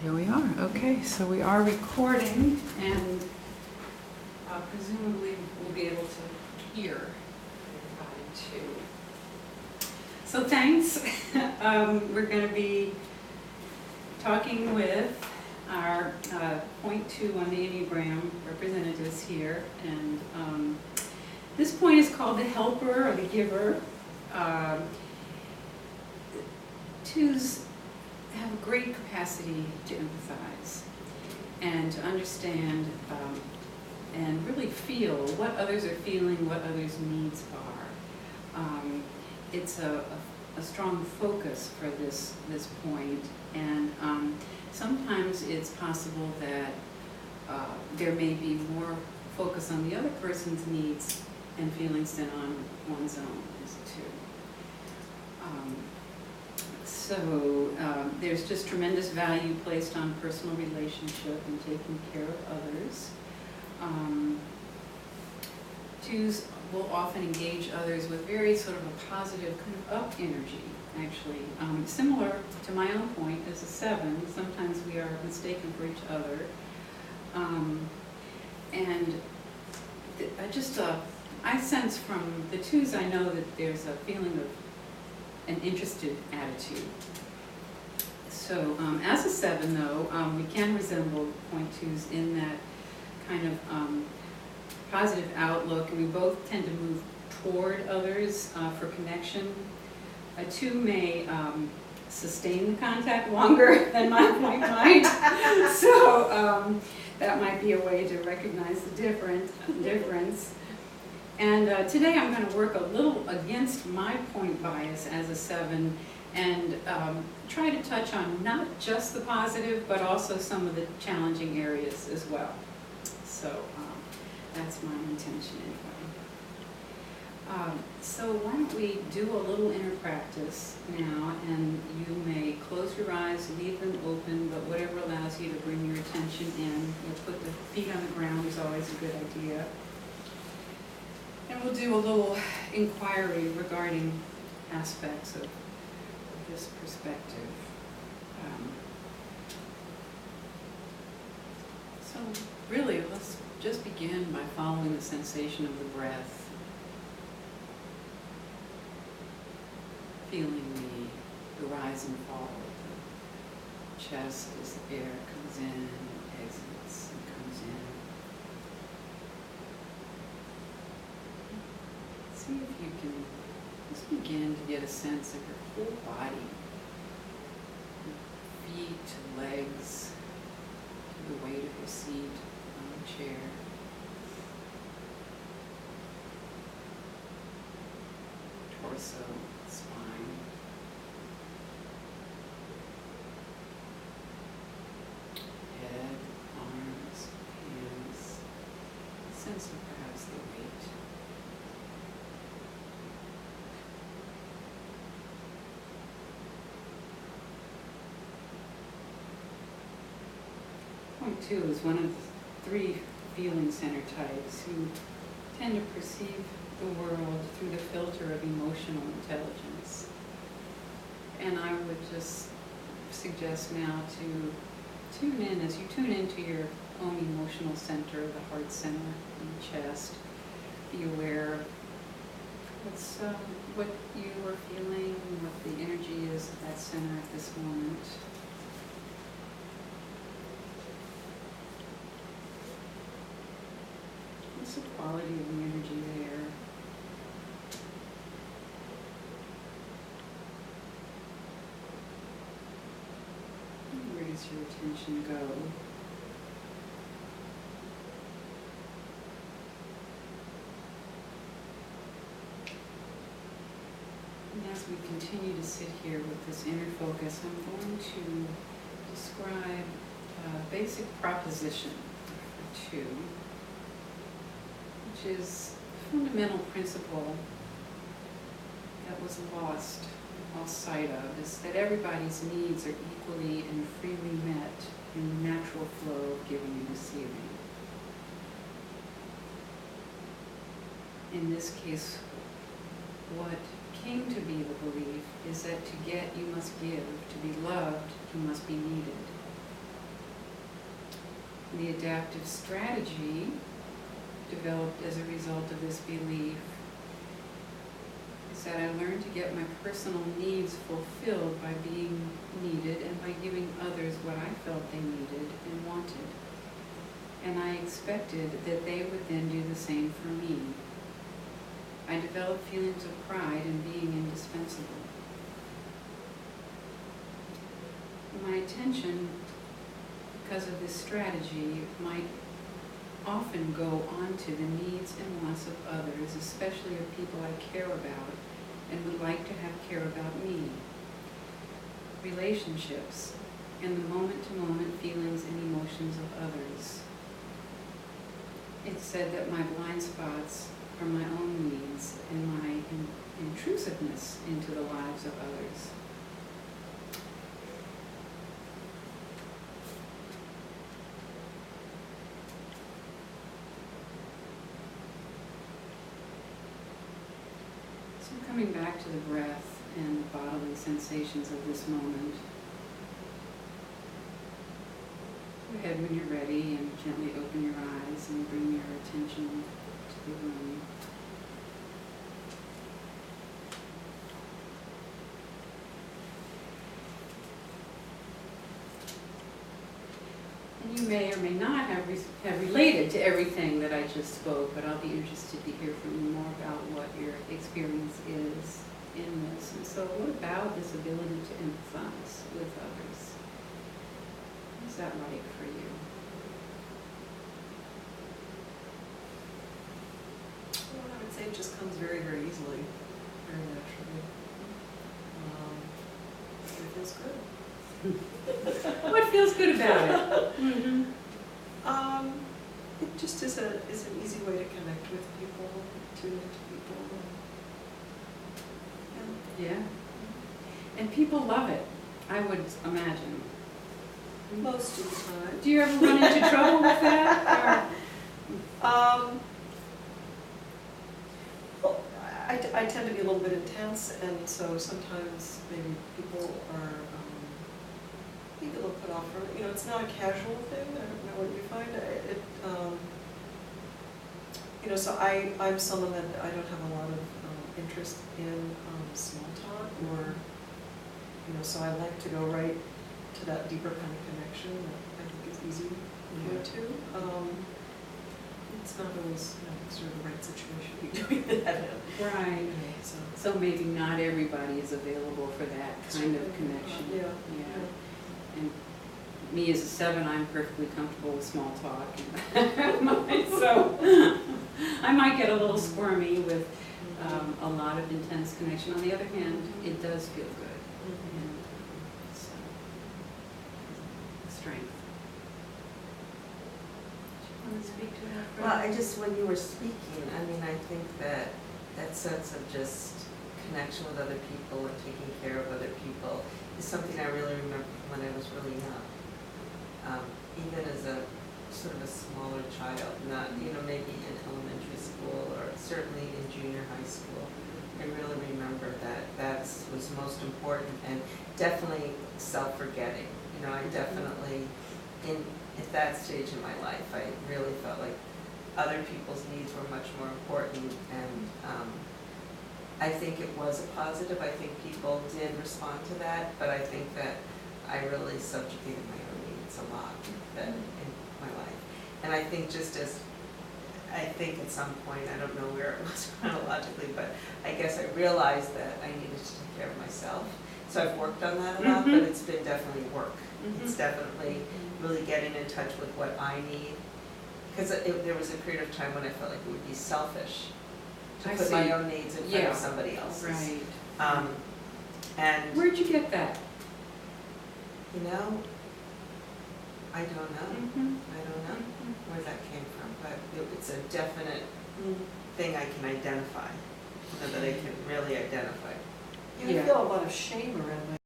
Here we are. Okay, so we are recording, and presumably we'll be able to hear everybody too. So thanks. We're going to be talking with our point 2 on the Enneagram representatives here, and this point is called the helper or the giver. Twos have a great capacity to empathize and to understand and really feel what others are feeling, what others' needs are. It's a strong focus for this point, and sometimes it's possible that there may be more focus on the other person's needs and feelings than on one's own too. So there's just tremendous value placed on personal relationship and taking care of others. Twos will often engage others with very sort of a positive kind of up energy, actually. Similar to my own point as a 7, sometimes we are mistaken for each other. I sense from the twos, I know that there's a feeling of an interested attitude. So as a 7, though, we can resemble point 2s in that kind of positive outlook, and we both tend to move toward others for connection. A 2 may sustain the contact longer than my point might, so that might be a way to recognize the difference. And today I'm going to work a little against my point bias as a 7 and try to touch on not just the positive, but also some of the challenging areas as well. So that's my intention anyway. So why don't we do a little inner practice now, and you may close your eyes, leave them open, but whatever allows you to bring your attention in. You'll put the feet on the ground is always a good idea. And we'll do a little inquiry regarding aspects of this perspective. So really, let's just begin by following the sensation of the breath. Feeling the rise and fall of the chest as the air comes in, exits, and comes in. See if you can just begin to get a sense of your whole body, feet, legs, the weight of your seat on the chair. Torso, spine. Head, arms, hands. Sense of perhaps the weight. Point 2 is one of the 3 feeling center types who tend to perceive the world through the filter of emotional intelligence. And I would just suggest now to tune in, as you tune into your own emotional center, the heart center in the chest, be aware of what you are feeling, what the energy is at that center at this moment. What's the quality of the energy there? And where does your attention go? And as we continue to sit here with this inner focus, I'm going to describe a basic proposition for 2. Which is a fundamental principle that was lost sight of, is that everybody's needs are equally and freely met in the natural flow of giving and receiving. In this case, what came to be the belief is that to get you must give, to be loved you must be needed. The adaptive strategy developed as a result of this belief is that I learned to get my personal needs fulfilled by being needed and by giving others what I felt they needed and wanted. And I expected that they would then do the same for me. I developed feelings of pride in being indispensable. My attention, because of this strategy, might often go on to the needs and wants of others, especially of people I care about and would like to have care about me. Relationships and the moment-to-moment feelings and emotions of others. It's said that my blind spots are my own needs and my intrusiveness into the lives of others. So coming back to the breath and the bodily sensations of this moment. Go ahead when you're ready and gently open your eyes and bring your attention to the room. And you may or may not have related to everything that I just spoke, but I'll be interested to hear from you more about what your experience is in this. And so what about this ability to empathize with others? What's that like for you? Well, I would say it just comes very, very easily, very naturally. It feels good. What feels good about it? Mm-hmm. It just is an easy way to connect with people, tune into people. Yeah. And people love it, I would imagine. Most of the time. Do you ever run into trouble with that? Well, I tend to be a little bit intense, and so sometimes maybe people are maybe a little put off from it. You know, it's not a casual thing. I don't know what you find. You know, so I'm someone that I don't have a lot of interest in small talk, or, you know, so I like to go right to that deeper kind of connection that I think is easy to go to. It's not always, you know, sort of the right situation to be doing that in. Right. You know, So maybe not everybody is available for that kind of connection. Yeah. And me as a 7, I'm perfectly comfortable with small talk. So I might get a little squirmy with a lot of intense connection. On the other hand, it does feel good. And it's strength. Do you want to speak to that? Well, when you were speaking, I mean, I think that sense of just connection with other people and taking care of other people is something I really remember from when I was really young. Even as a sort of a smaller child, not, you know, maybe in elementary school or certainly in junior high school. I really remember that was most important, and definitely self-forgetting. You know, I definitely, at that stage in my life, I really felt like other people's needs were much more important, and I think it was a positive. I think people did respond to that, but I think that I really subjugated my own needs a lot in my life. And I think I think at some point, I don't know where it was chronologically, but I guess I realized that I needed to take care of myself. So I've worked on that a lot, but it's been definitely work. It's definitely really getting in touch with what I need. Because there was a period of time when I felt like it would be selfish to put my own needs in front of somebody else's. Right. And Where'd you get that? you know, I don't know. I don't know where that came from, but it's a definite thing I can identify, you know, that I can really identify. I feel a lot of shame around my